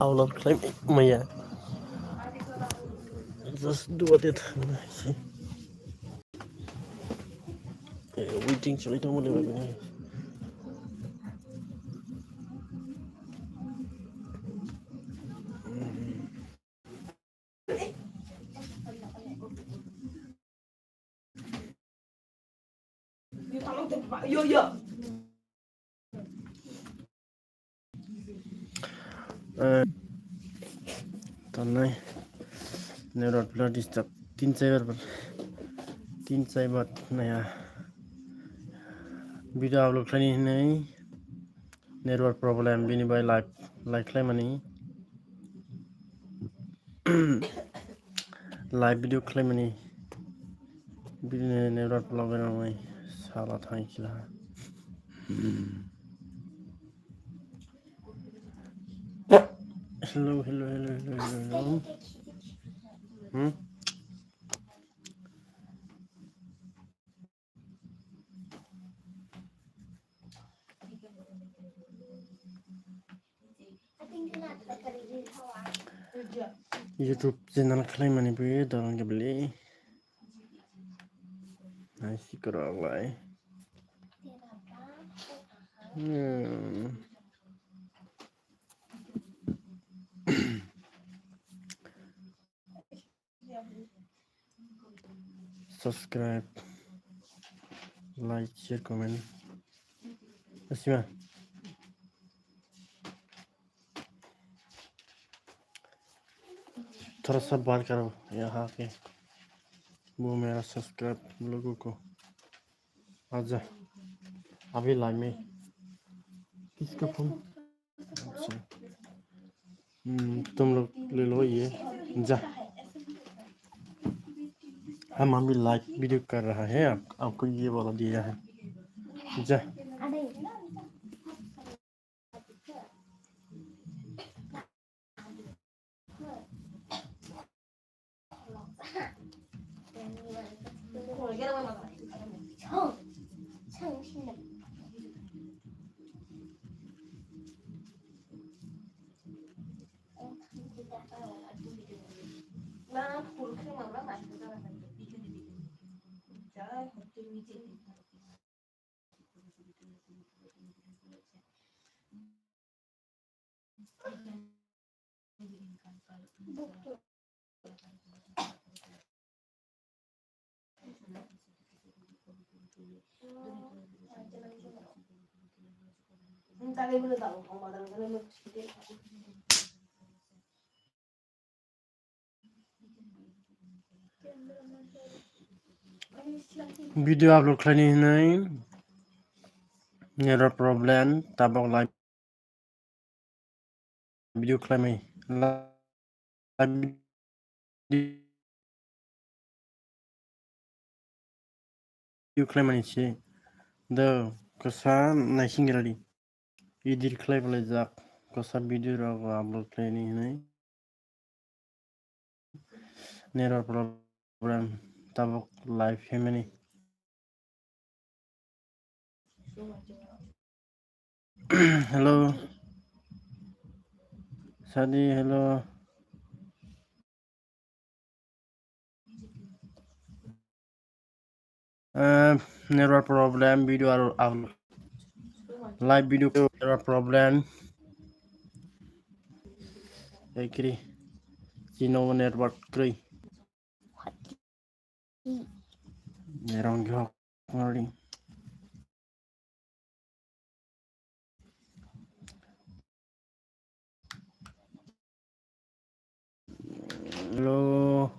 I'll claim Maya. Just do it. Waiting cho lấy thông một điều tuần này nếu đợt là đi tập tin chạy bật này video upload kali này network problem bini by like claim money live video claim money bini network problem này salah thay kila hello YouTube channel claim money be dalam ke beli nasi kerang lai subscribe like share comment Asma थोड़ा सा बात करो यहाँ के वो मेरा subscribe लोगों को आजा अभी लाइव में किसका फोन अच्छा तुम लोग ले लो ये जा हम अभी लाइव वीडियो कर रहा है आपको ये वाला दिया है जा वीडियो अपलोड खालामनो होनाय नेटवर्क प्रब्लेम ताबक लाइव वीडियो खालामनाय लाइव वीडियो खालामनाय से द कसा नायसिंगिरादि इडिट खालामलाय जाक कसा वीडियो राव अपलोड खालामनो होनाय नेटवर्क प्रब्लेम ताबक live family hello Sadi, hello. Network problem, video upload. Live video network problem. Ekri. Sino network kri. Nerong gyo. Morning. Hello.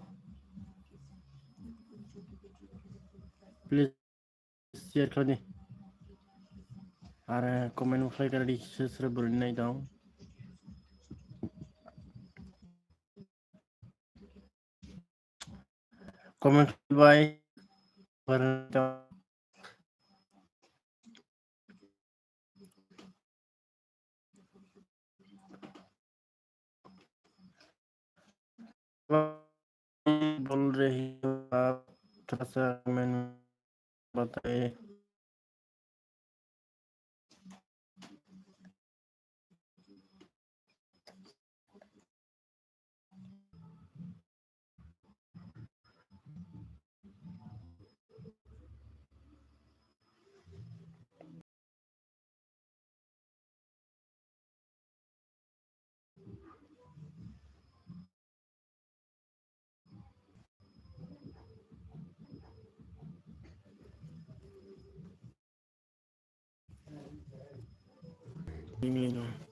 Please share kali. Are comment fly kali sesuatu bernai dong. Comment by bernai. बोल रही हो आप थोड़ा सा मैंने बताए नहीं